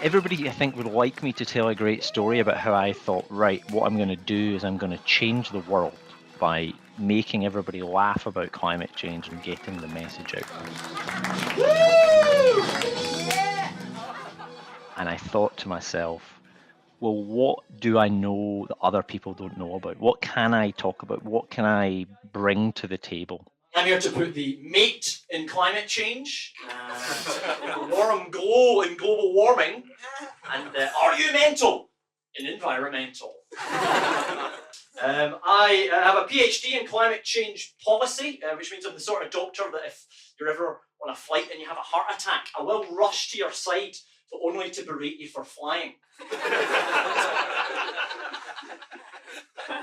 Everybody, I think, would like me to tell a great story about how I thought, right, what I'm going to do is I'm going to change the world by making everybody laugh about climate change and getting the message out. And I thought to myself, well, what do I know that other people don't know about? What can I talk about? What can I bring to the table? I'm here to put the mate in climate change, the warm glow in global warming, and are you mental in environmental? I have a PhD in climate change policy, which means I'm the sort of doctor that if you're ever on a flight and you have a heart attack, I will rush to your side, but only to berate you for flying.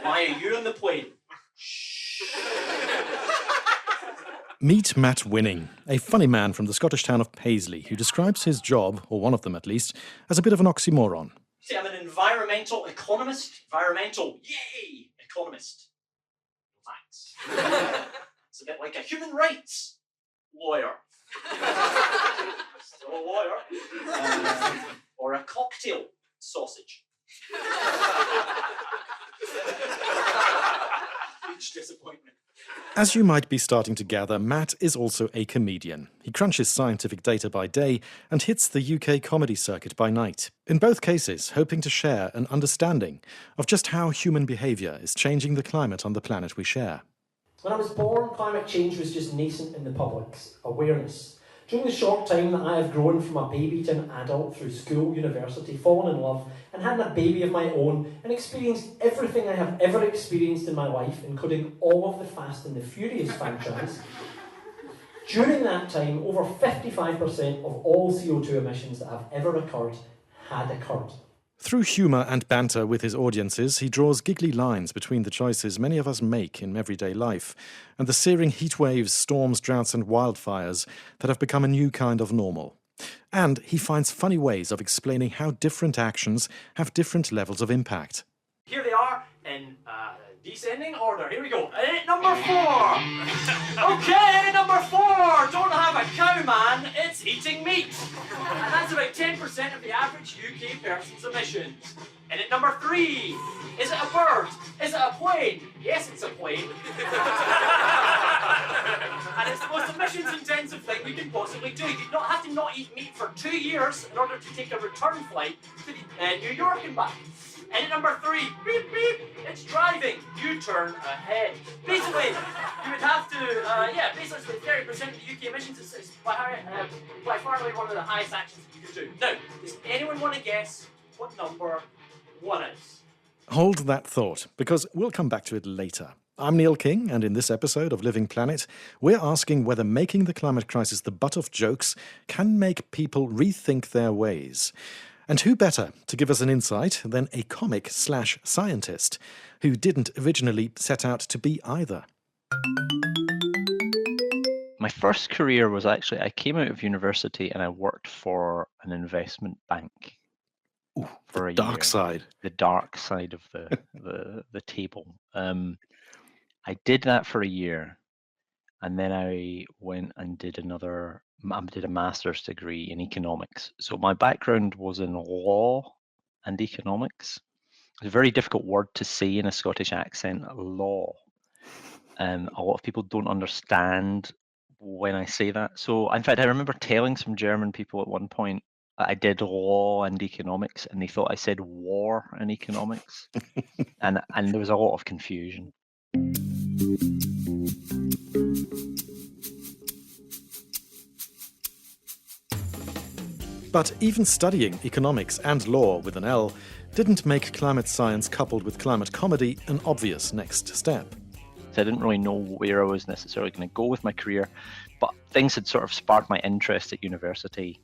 Why are you on the plane? Shh. Meet Matt Winning, a funny man from the Scottish town of Paisley who describes his job, or one of them at least, as a bit of an oxymoron. See, I'm an environmental economist. Environmental, yay, economist. Thanks. It's a bit like a human rights lawyer. Still a lawyer. Or a cocktail sausage. Huge disappointment. As you might be starting to gather, Matt is also a comedian. He crunches scientific data by day and hits the UK comedy circuit by night. In both cases, hoping to share an understanding of just how human behaviour is changing the climate on the planet we share. When I was born, climate change was just nascent in the public's awareness. During the short time that I have grown from a baby to an adult through school, university, fallen in love, and having a baby of my own, and experienced everything I have ever experienced in my life, including all of the Fast and the Furious franchise, during that time, over 55% of all CO2 emissions that have ever occurred had occurred. Through humour and banter with his audiences, he draws giggly lines between the choices many of us make in everyday life and the searing heat waves, storms, droughts and wildfires that have become a new kind of normal. And he finds funny ways of explaining how different actions have different levels of impact. Here they are in descending order. Here we go. Edit number 4. Okay, edit number 4. Don't have a cow, man. It's eating meat. And that's about 10% of the average UK person's emissions. Edit number 3. Is it a bird? Is it a plane? Yes, it's a plane. And it's the most emissions-intensive thing we can possibly do. You don't have to not eat meat for 2 years in order to take a return flight to New York and back. Edit number 3, beep beep, it's driving, you turn ahead. Basically, you would have to, basically 30% of the UK emissions is by far away one of the highest actions that you can do. Now, does anyone want to guess what number 1 is? Hold that thought, because we'll come back to it later. I'm Neil King, and in this episode of Living Planet, we're asking whether making the climate crisis the butt of jokes can make people rethink their ways. And who better to give us an insight than a comic/scientist who didn't originally set out to be either? My first career was actually, I came out of university and I worked for an investment bank. Ooh, for the a dark year. side. The dark side of the table. I did that for a year, and then I went and did a master's degree in economics. So my background was in law and economics. It's a very difficult word to say in a Scottish accent, law. A lot of people don't understand when I say that. So in fact, I remember telling some German people at one point that I did law and economics, and they thought I said war and economics. and there was a lot of confusion. But even studying economics and law with an L didn't make climate science coupled with climate comedy an obvious next step. So I didn't really know where I was necessarily going to go with my career, but things had sort of sparked my interest at university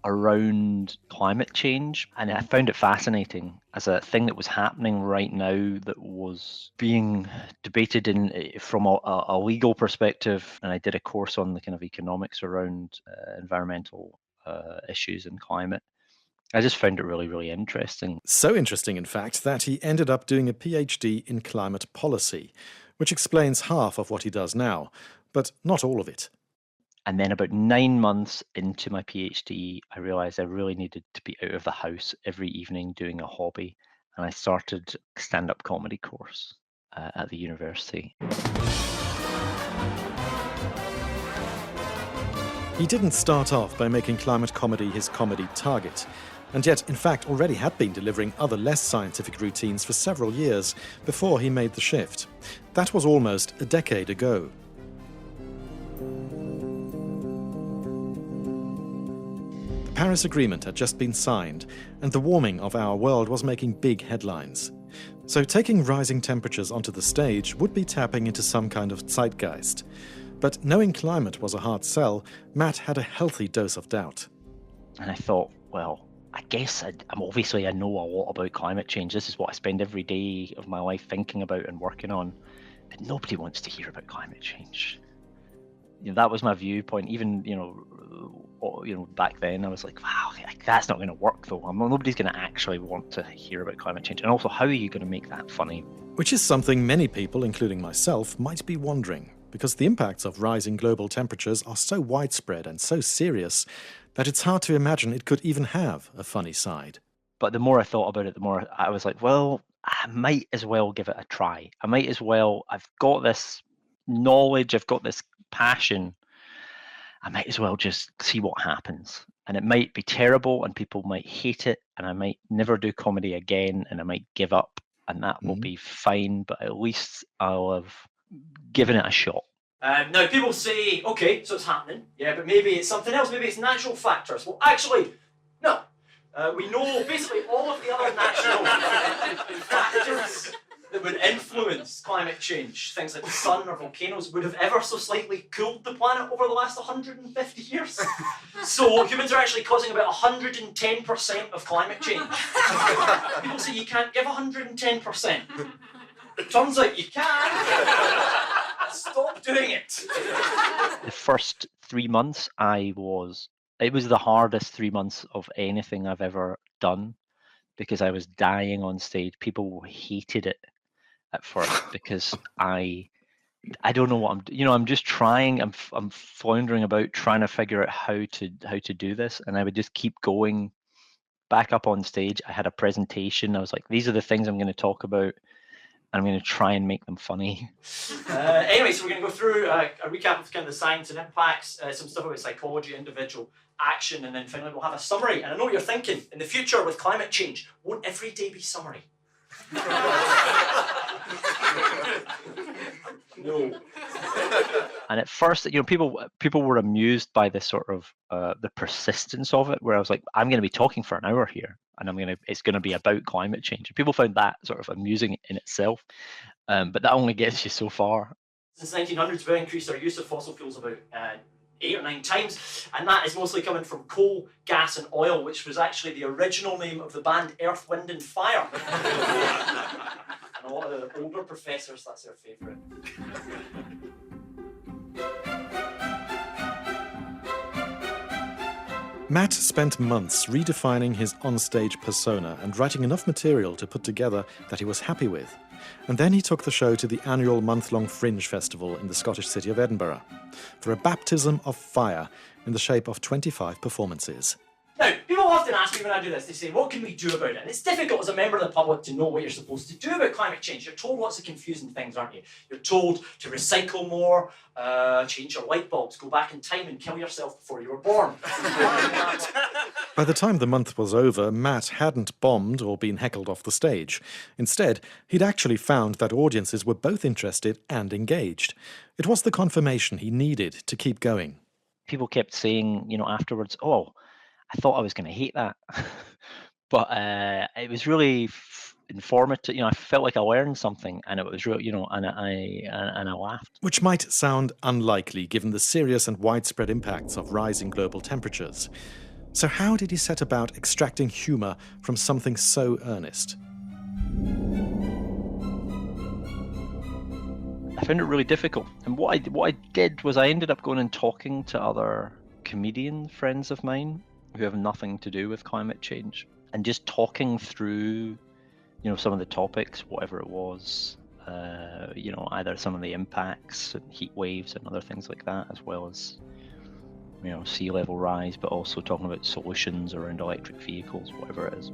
around climate change, and I found it fascinating as a thing that was happening right now that was being debated from a legal perspective. And I did a course on the kind of economics around environmental issues and climate. I just found it really, really interesting. So interesting, in fact, that he ended up doing a PhD in climate policy, which explains half of what he does now, but not all of it. And then about 9 months into my PhD, I realized I really needed to be out of the house every evening doing a hobby. And I started a stand-up comedy course at the university. He didn't start off by making climate comedy his comedy target, and yet, in fact, already had been delivering other less scientific routines for several years before he made the shift. That was almost a decade ago. The Paris Agreement had just been signed, and the warming of our world was making big headlines. So taking rising temperatures onto the stage would be tapping into some kind of zeitgeist. But knowing climate was a hard sell, Matt had a healthy dose of doubt. And I thought, well, I guess I know a lot about climate change. This is what I spend every day of my life thinking about and working on. But nobody wants to hear about climate change. That was my viewpoint. Even back then, I was like, wow, that's not going to work though. Nobody's going to actually want to hear about climate change. And also, how are you going to make that funny? Which is something many people, including myself, might be wondering, because the impacts of rising global temperatures are so widespread and so serious that it's hard to imagine it could even have a funny side. But the more I thought about it, the more I was like, well, I might as well give it a try. I've got this knowledge, I've got this passion. I might as well just see what happens. And it might be terrible and people might hate it, and I might never do comedy again, and I might give up, and that will be fine, but at least I'll have given it a shot. Now, people say, okay, so it's happening, yeah, but maybe it's something else, maybe it's natural factors. Well, actually, no. We know basically all of the other natural factors that would influence climate change. Things like the sun or volcanoes would have ever so slightly cooled the planet over the last 150 years. So humans are actually causing about 110% of climate change. People say you can't give 110%. It turns out you can. Stop doing it. The first 3 months, it was the hardest 3 months of anything I've ever done, because I was dying on stage. People hated it at first because I don't know what I'm just trying. I'm floundering about trying to figure out how to do this, and I would just keep going back up on stage. I had a presentation. I was like, these are the things I'm going to talk about. I'm going to try and make them funny. Anyway, so we're going to go through a recap of kind of the science and impacts, some stuff about psychology, individual action, and then finally we'll have a summary. And I know what you're thinking, in the future with climate change, won't every day be summary? No. And at first, people were amused by this sort of the persistence of it, where I was like, I'm going to be talking for an hour here, and it's going to be about climate change. And people found that sort of amusing in itself, but that only gets you so far. Since 1900s, we've increased our use of fossil fuels about 8 or 9 times, and that is mostly coming from coal, gas, and oil, which was actually the original name of the band Earth, Wind, and Fire. And a lot of the older professors, that's their favourite. Matt spent months redefining his onstage persona and writing enough material to put together that he was happy with. And then he took the show to the annual month-long Fringe festival in the Scottish city of Edinburgh for a baptism of fire in the shape of 25 performances. Now, people often ask me when I do this, they say, what can we do about it? And it's difficult as a member of the public to know what you're supposed to do about climate change. You're told lots of confusing things, aren't you? You're told to recycle more, change your light bulbs, go back in time and kill yourself before you were born. By the time the month was over, Matt hadn't bombed or been heckled off the stage. Instead, he'd actually found that audiences were both interested and engaged. It was the confirmation he needed to keep going. People kept saying, afterwards, oh, I thought I was going to hate that. But it was really informative. I felt like I learned something, and it was real, and I laughed. Which might sound unlikely given the serious and widespread impacts of rising global temperatures. So how did he set about extracting humour from something so earnest? I found it really difficult. And what I did was I ended up going and talking to other comedian friends of mine who have nothing to do with climate change, and just talking through, some of the topics, whatever it was, either some of the impacts and heat waves and other things like that, as well as sea level rise, but also talking about solutions around electric vehicles, whatever it is.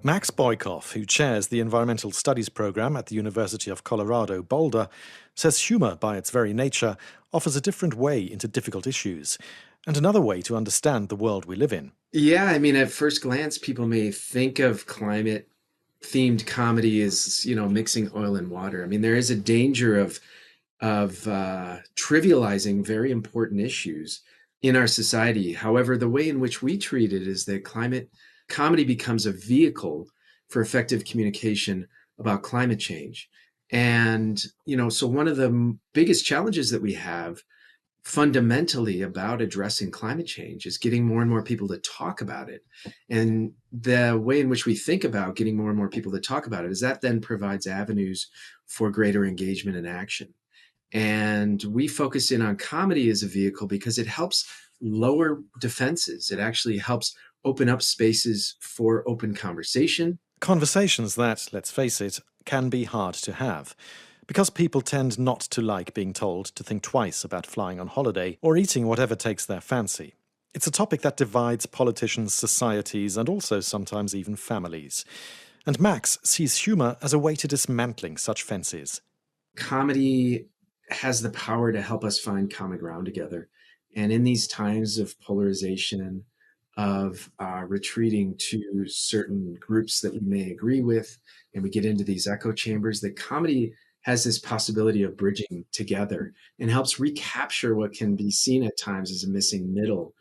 Max Boykoff, who chairs the Environmental Studies program at the University of Colorado, Boulder, says humour, by its very nature, offers a different way into difficult issues, and another way to understand the world we live in. Yeah, I mean, at first glance, people may think of climate-themed comedy as, mixing oil and water. I mean, there is a danger of trivializing very important issues in our society. However, the way in which we treat it is that climate comedy becomes a vehicle for effective communication about climate change. And, so one of the biggest challenges that we have fundamentally about addressing climate change is getting more and more people to talk about it. And the way in which we think about getting more and more people to talk about it is that then provides avenues for greater engagement and action. And we focus in on comedy as a vehicle because it helps lower defenses. It actually helps open up spaces for open conversation. Conversations that, let's face it, can be hard to have, because people tend not to like being told to think twice about flying on holiday or eating whatever takes their fancy. It's a topic that divides politicians, societies, and also sometimes even families. And Max sees humour as a way to dismantling such fences. Comedy has the power to help us find common ground together. And in these times of polarization, of retreating to certain groups that we may agree with, and we get into these echo chambers, that comedy has this possibility of bridging together and helps recapture what can be seen at times as a missing middle,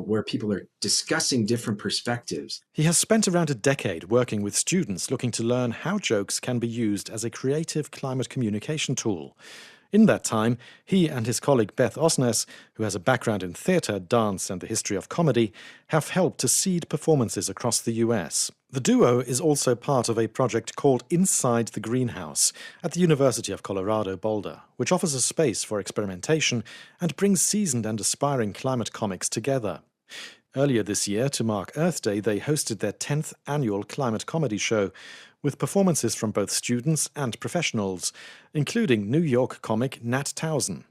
where people are discussing different perspectives. He has spent around a decade working with students looking to learn how jokes can be used as a creative climate communication tool. In that time, he and his colleague Beth Osnes, who has a background in theatre, dance and the history of comedy, have helped to seed performances across the US. The duo is also part of a project called Inside the Greenhouse at the University of Colorado, Boulder, which offers a space for experimentation and brings seasoned and aspiring climate comics together. Earlier this year, to mark Earth Day, they hosted their 10th annual climate comedy show, with performances from both students and professionals, including New York comic Nat Towson.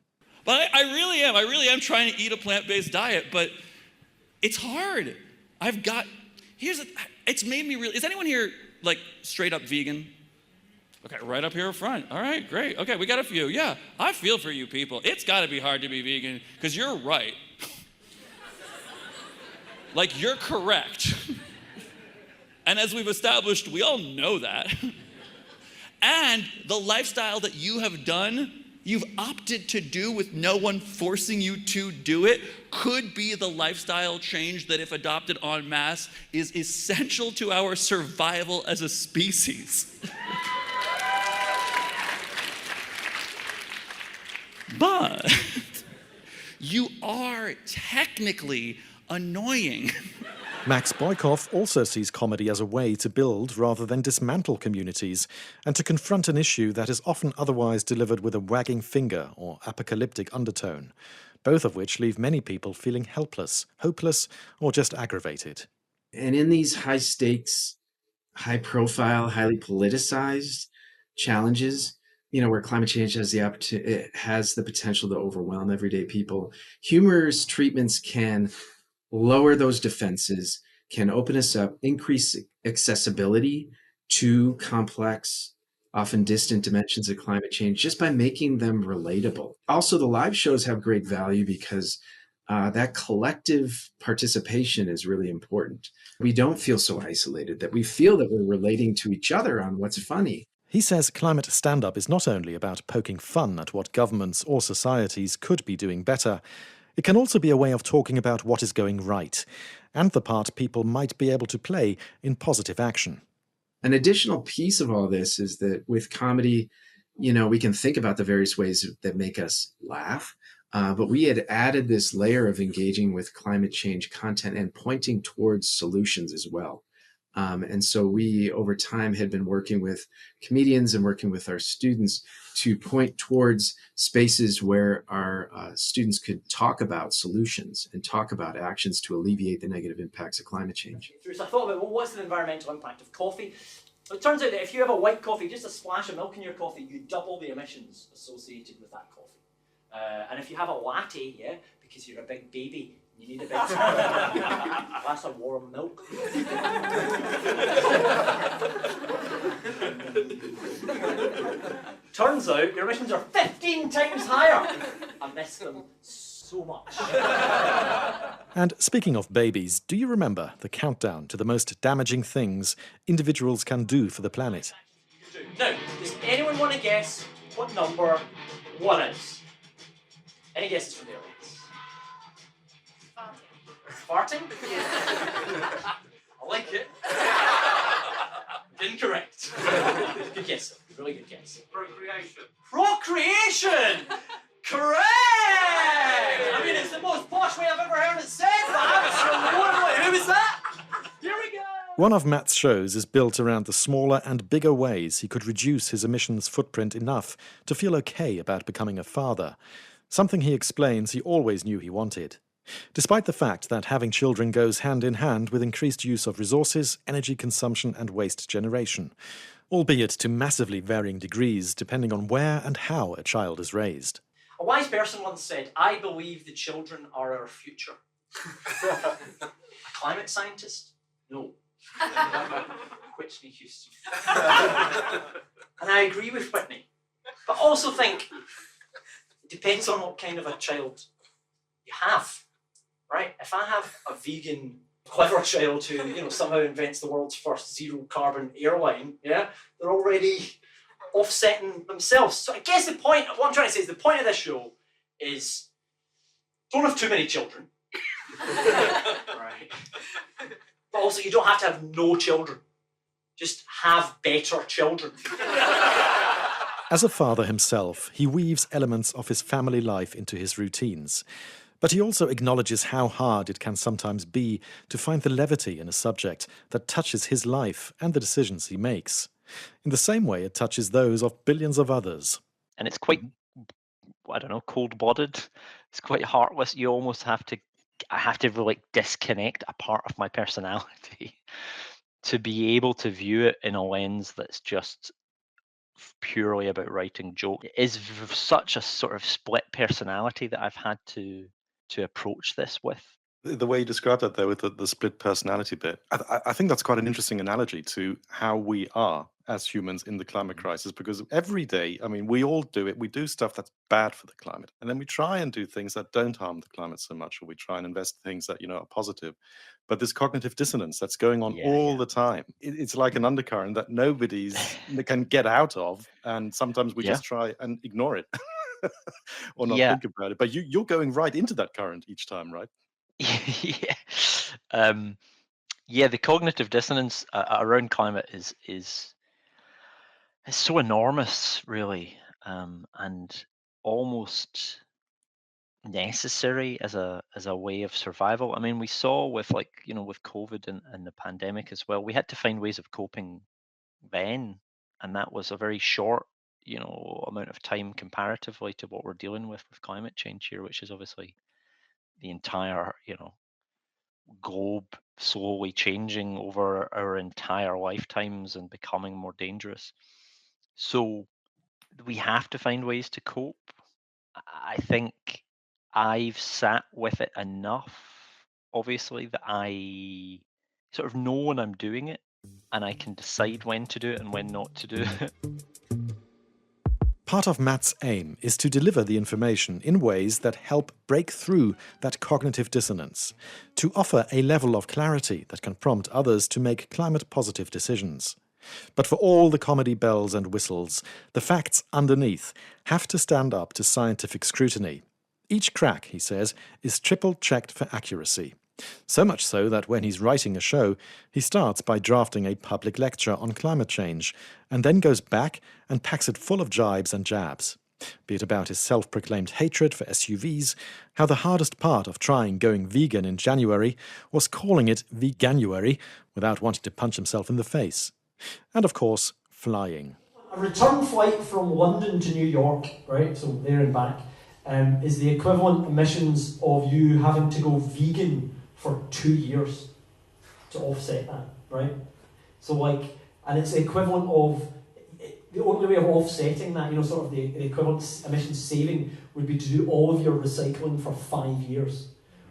But I really am trying to eat a plant-based diet, but it's hard. It's made me real. Is anyone here straight up vegan? Okay, right up here front. All right, great. Okay, we got a few. Yeah, I feel for you people. It's got to be hard to be vegan, because you're right. You're correct. And as we've established, we all know that. And the lifestyle that you have done, you've opted to do with no one forcing you to do it, could be the lifestyle change that, if adopted en masse, is essential to our survival as a species. But you are technically annoying. Max Boykoff also sees comedy as a way to build rather than dismantle communities, and to confront an issue that is often otherwise delivered with a wagging finger or apocalyptic undertone, both of which leave many people feeling helpless, hopeless, or just aggravated. And in these high stakes, high profile, highly politicized challenges, where climate change has the potential to overwhelm everyday people, humorous treatments can lower those defenses, can open us up, increase accessibility to complex, often distant dimensions of climate change just by making them relatable. Also, the live shows have great value because that collective participation is really important. We don't feel so isolated, that we feel that we're relating to each other on what's funny. He says climate stand-up is not only about poking fun at what governments or societies could be doing better. It can also be a way of talking about what is going right, and the part people might be able to play in positive action. An additional piece of all this is that with comedy, we can think about the various ways that make us laugh, but we had added this layer of engaging with climate change content and pointing towards solutions as well. And so we, over time, had been working with comedians and working with our students to point towards spaces where our students could talk about solutions and talk about actions to alleviate the negative impacts of climate change. So I thought about, what's the environmental impact of coffee? It turns out that if you have a white coffee, just a splash of milk in your coffee, you double the emissions associated with that coffee. And if you have a latte, yeah, because you're a big baby, you need a big glass of warm milk. Turns out your emissions are 15 times higher. I miss them so much. And speaking of babies, do you remember the countdown to the most damaging things individuals can do for the planet? Now, does anyone want to guess what number 1 is? Any guesses from the audience? Farting? I like it. Incorrect. Good guess. Really good guess. Procreation. Procreation! Correct! I mean, it's the most posh way I've ever heard it said, but who was that? Here we go! One of Matt's shows is built around the smaller and bigger ways he could reduce his emissions footprint enough to feel okay about becoming a father, something he explains he always knew he wanted. Despite the fact that having children goes hand in hand with increased use of resources, energy consumption and waste generation, albeit to massively varying degrees depending on where and how a child is raised. A wise person once said, "I believe the children are our future." A climate scientist? No. Whitney Houston. And I agree with Whitney, but also think it depends on what kind of a child you have, right? If I have a vegan, clever child who, somehow invents the world's first zero carbon airline, yeah, they're already offsetting themselves. So I guess what I'm trying to say is the point of this show is don't have too many children. Right. But also you don't have to have no children. Just have better children. As a father himself, he weaves elements of his family life into his routines. But he also acknowledges how hard it can sometimes be to find the levity in a subject that touches his life and the decisions he makes. In the same way it touches those of billions of others. And it's quite, I don't know, cold-blooded. It's quite heartless. You almost I have to like disconnect a part of my personality to be able to view it in a lens that's just purely about writing jokes. It is such a sort of split personality that I've had to approach this with. The way you described that, though, with the split personality bit, I think that's quite an interesting analogy to how we are as humans in the climate crisis, because every day, I mean, we all do it. We do stuff that's bad for the climate, and then we try and do things that don't harm the climate so much, or we try and invest in things that, are positive. But this cognitive dissonance that's going on all the time, it's like an undercurrent that nobody's can get out of, and sometimes we just try and ignore it or not think about it. But you're going right into that current each time, right? The cognitive dissonance around climate is so enormous, really, and almost necessary as a way of survival. I mean, we saw with with COVID and the pandemic as well, we had to find ways of coping then, and that was a very short amount of time comparatively to what we're dealing with climate change here, which is obviously the entire globe slowly changing over our entire lifetimes and becoming more dangerous. So we have to find ways to cope. I think I've sat with it enough, obviously, that I sort of know when I'm doing it and I can decide when to do it and when not to do it. Part of Matt's aim is to deliver the information in ways that help break through that cognitive dissonance, to offer a level of clarity that can prompt others to make climate-positive decisions. But for all the comedy bells and whistles, the facts underneath have to stand up to scientific scrutiny. Each crack, he says, is triple-checked for accuracy. So much so that when he's writing a show, he starts by drafting a public lecture on climate change, and then goes back and packs it full of jibes and jabs. Be it about his self-proclaimed hatred for SUVs, how the hardest part of trying going vegan in January was calling it veganuary without wanting to punch himself in the face. And of course, flying. A return flight from London to New York, right, so there and back, is the equivalent emissions of you having to go vegan for 2 years to offset that, right? So and it's the equivalent of, the only way of offsetting that, sort of the equivalent emissions saving would be to do all of your recycling for 5 years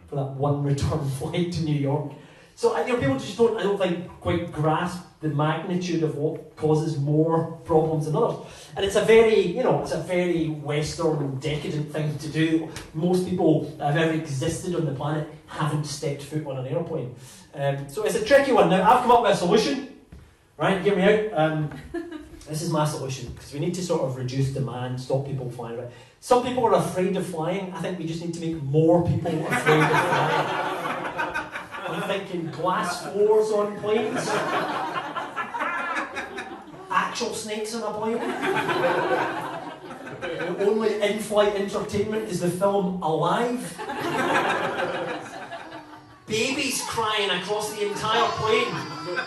for that one return flight to New York. So people just don't, I don't think, quite grasp the magnitude of what causes more problems than others. And it's a very, it's a very Western decadent thing to do. Most people that have ever existed on the planet haven't stepped foot on an airplane. So it's a tricky one. Now, I've come up with a solution. Right, hear me out. This is my solution, because we need to sort of reduce demand, stop people flying around. Some people are afraid of flying. I think we just need to make more people afraid of flying. I'm thinking glass floors on planes. Actual snakes on a plane. The only in-flight entertainment is the film Alive. Babies crying across the entire plane.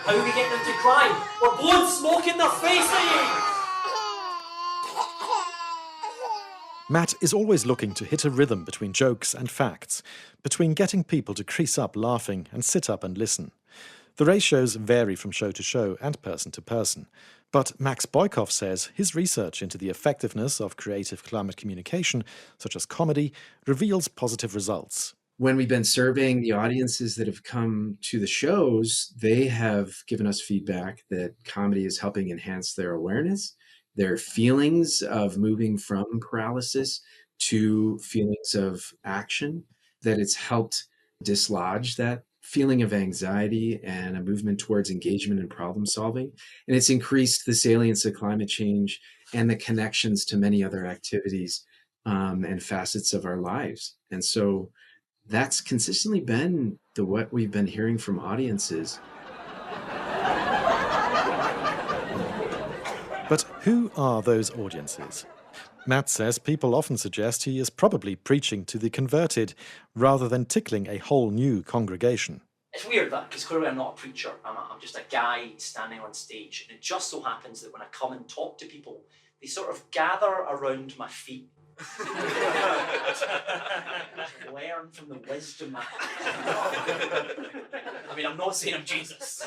How do we get them to cry? We're blowing smoke in their face at you! Matt is always looking to hit a rhythm between jokes and facts, between getting people to crease up laughing and sit up and listen. The ratios vary from show to show and person to person, but Max Boykoff says his research into the effectiveness of creative climate communication, such as comedy, reveals positive results. When we've been surveying the audiences that have come to the shows, they have given us feedback that comedy is helping enhance their awareness, their feelings of moving from paralysis to feelings of action, that it's helped dislodge that feeling of anxiety and a movement towards engagement and problem solving. And it's increased the salience of climate change and the connections to many other activities and facets of our lives. And so that's consistently been what we've been hearing from audiences. But who are those audiences? Matt says people often suggest he is probably preaching to the converted rather than tickling a whole new congregation. It's weird that, because clearly I'm not a preacher. I'm just a guy standing on stage, and it just so happens that when I come and talk to people, they sort of gather around my feet. Learn from the wisdom. I mean, I'm not saying I'm Jesus.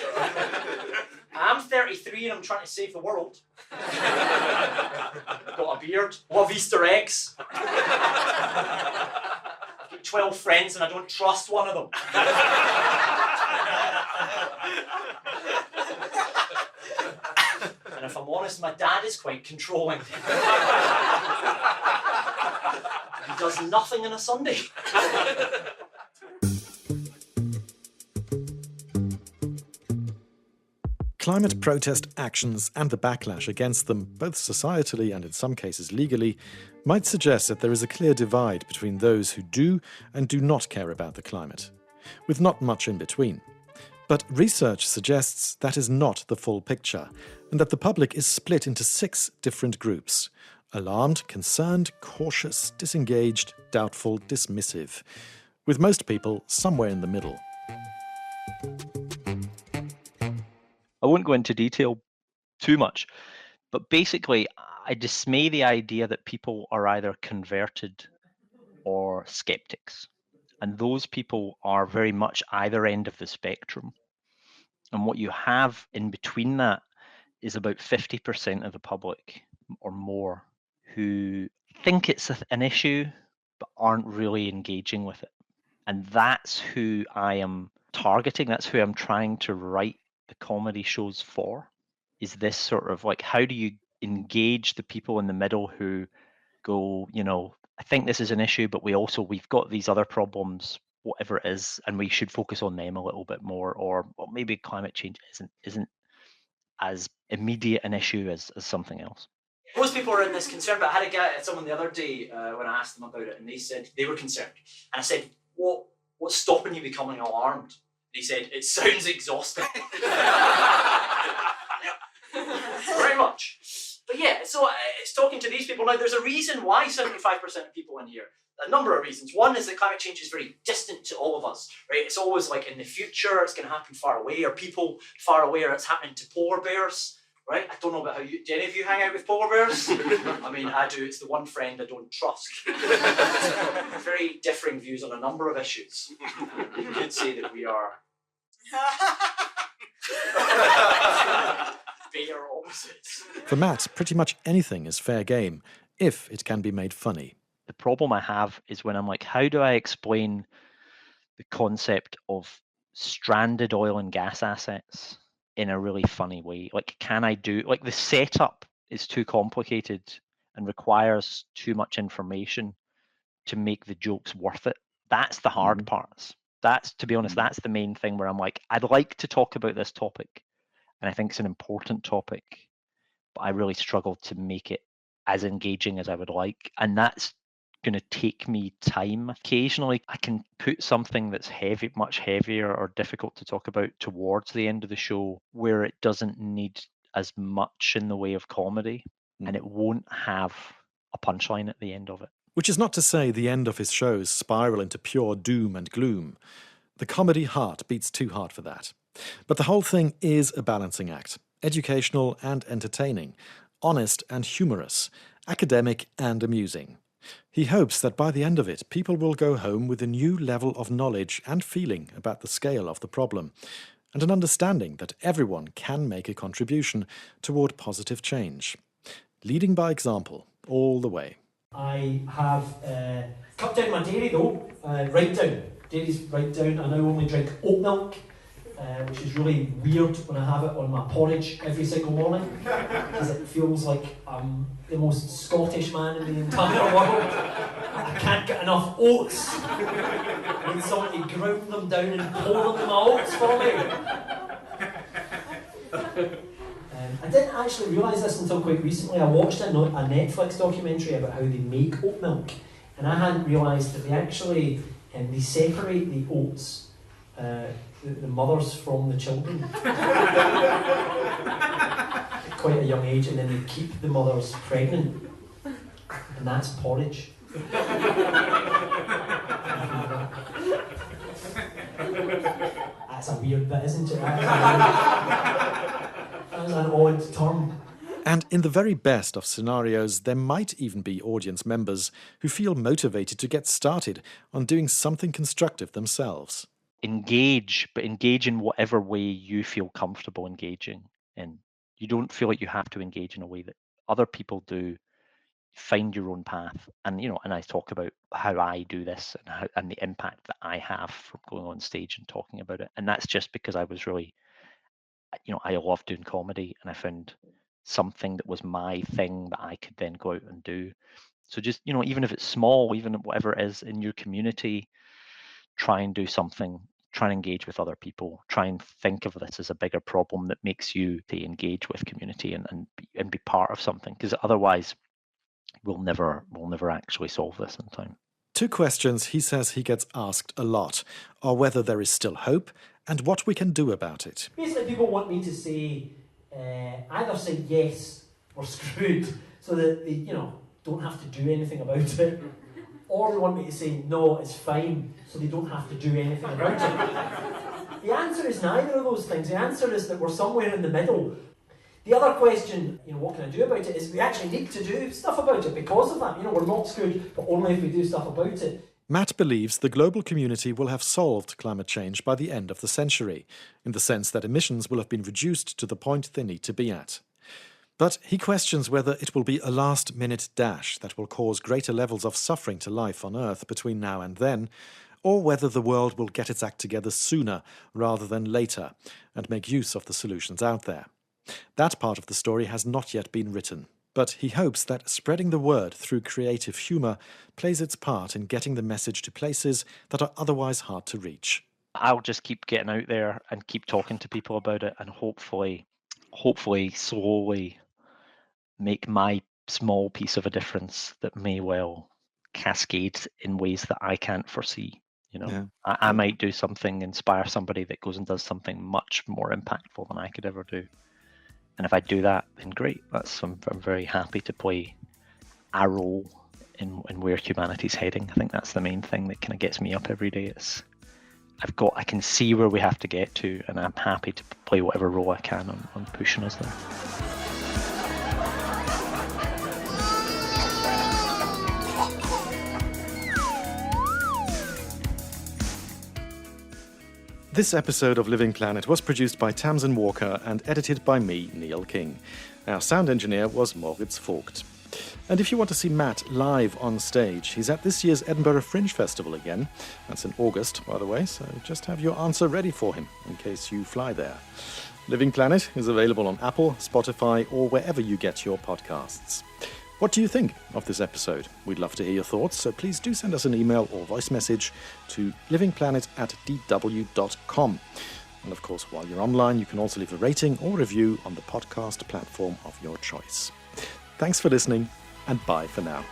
I'm 33 and I'm trying to save the world. I've got a beard, love Easter eggs. I've got 12 friends and I don't trust one of them. And if I'm honest, my dad is quite controlling. He does nothing on a Sunday. Climate protest actions and the backlash against them, both societally and in some cases legally, might suggest that there is a clear divide between those who do and do not care about the climate, with not much in between. But research suggests that is not the full picture, and that the public is split into 6 different groups: alarmed, concerned, cautious, disengaged, doubtful, dismissive, with most people somewhere in the middle. I won't go into detail too much, but basically I dismay the idea that people are either converted or skeptics. And those people are very much either end of the spectrum. And what you have in between that is about 50% of the public or more who think it's an issue but aren't really engaging with it. And that's who I am targeting. That's who I'm trying to write the comedy shows for, is this sort of like, how do you engage the people in the middle who go, I think this is an issue, but we've got these other problems, whatever it is, and we should focus on them a little bit more, or maybe climate change isn't as immediate an issue as something else. Most people are in this concern, but I had someone the other day when I asked them about it, and they said they were concerned. And I said, what's stopping you becoming alarmed? And he said, it sounds exhausting. Very much. But yeah, so it's talking to these people. Now, there's a reason why 75% of people in here, a number of reasons. One is that climate change is very distant to all of us, right? It's always like in the future, it's going to happen far away, or people far away, or it's happening to polar bears, right? I don't know about do any of you hang out with polar bears? I mean, I do. It's the one friend I don't trust. Very differing views on a number of issues. You could say that we are bear opposites. For Matt, pretty much anything is fair game, if it can be made funny. The problem I have is when I'm like, how do I explain the concept of stranded oil and gas assets in a really funny way? Like, can I do, like, the setup is too complicated and requires too much information to make the jokes worth it. That's the hard parts. That's, to be honest, that's the main thing where I'm like, I'd like to talk about this topic, and I think it's an important topic, but I really struggle to make it as engaging as I would like. And that's going to take me time. Occasionally, I can put something that's heavy, much heavier or difficult to talk about towards the end of the show where it doesn't need as much in the way of comedy, and it won't have a punchline at the end of it. Which is not to say the end of his shows spiral into pure doom and gloom. The comedy heart beats too hard for that. But the whole thing is a balancing act, educational and entertaining, honest and humorous, academic and amusing. He hopes that by the end of it, people will go home with a new level of knowledge and feeling about the scale of the problem, and an understanding that everyone can make a contribution toward positive change. Leading by example, all the way. I have cut down my dairy though, right down. Dairy's right down. I now only drink oat milk, which is really weird when I have it on my porridge every single morning, because it feels like I'm the most Scottish man in the entire world. I can't get enough oats. I need someone to ground them down and pour them in my oats for me. I didn't actually realise this until quite recently. I watched a Netflix documentary about how they make oat milk, and I hadn't realised that they actually they separate the oats, the mothers from the children, at quite a young age, and then they keep the mothers pregnant, and that's porridge. That's a weird bit, isn't it? That's an odd term. And in the very best of scenarios, there might even be audience members who feel motivated to get started on doing something constructive themselves. Engage, but engage in whatever way you feel comfortable engaging in. You don't feel like you have to engage in a way that other people do. Find your own path. And, and I talk about how I do this and the impact that I have from going on stage and talking about it. And that's just because I was really, I love doing comedy, and I found something that was my thing that I could then go out and do. So just, even if it's small, even whatever it is in your community, try and do something, try and engage with other people, try and think of this as a bigger problem that makes you to engage with community and be part of something, because otherwise we'll never actually solve this in time. 2 questions he says he gets asked a lot are whether there is still hope and what we can do about it. Basically, people want me to say, either say yes, we're screwed, so that they, don't have to do anything about it, or they want me to say no, it's fine, so they don't have to do anything about it. The answer is neither of those things. The answer is that we're somewhere in the middle. The other question, what can I do about it, is we actually need to do stuff about it because of that. We're not screwed, but only if we do stuff about it. Matt believes the global community will have solved climate change by the end of the century, in the sense that emissions will have been reduced to the point they need to be at. But he questions whether it will be a last-minute dash that will cause greater levels of suffering to life on Earth between now and then, or whether the world will get its act together sooner rather than later and make use of the solutions out there. That part of the story has not yet been written, but he hopes that spreading the word through creative humour plays its part in getting the message to places that are otherwise hard to reach. I'll just keep getting out there and keep talking to people about it, and hopefully slowly make my small piece of a difference that may well cascade in ways that I can't foresee. I might do something, inspire somebody that goes and does something much more impactful than I could ever do. And if I do that, then great. I'm very happy to play a role in where humanity's heading. I think that's the main thing that kind of gets me up every day. I can see where we have to get to, and I'm happy to play whatever role I can on pushing us there. This episode of Living Planet was produced by Tamsin Walker and edited by me, Neil King. Our sound engineer was Moritz Vogt. And if you want to see Matt live on stage, he's at this year's Edinburgh Fringe Festival again. That's in August, by the way, so just have your answer ready for him in case you fly there. Living Planet is available on Apple, Spotify, or wherever you get your podcasts. What do you think of this episode? We'd love to hear your thoughts, so please do send us an email or voice message to livingplanet@dw.com. And of course, while you're online, you can also leave a rating or review on the podcast platform of your choice. Thanks for listening, and bye for now.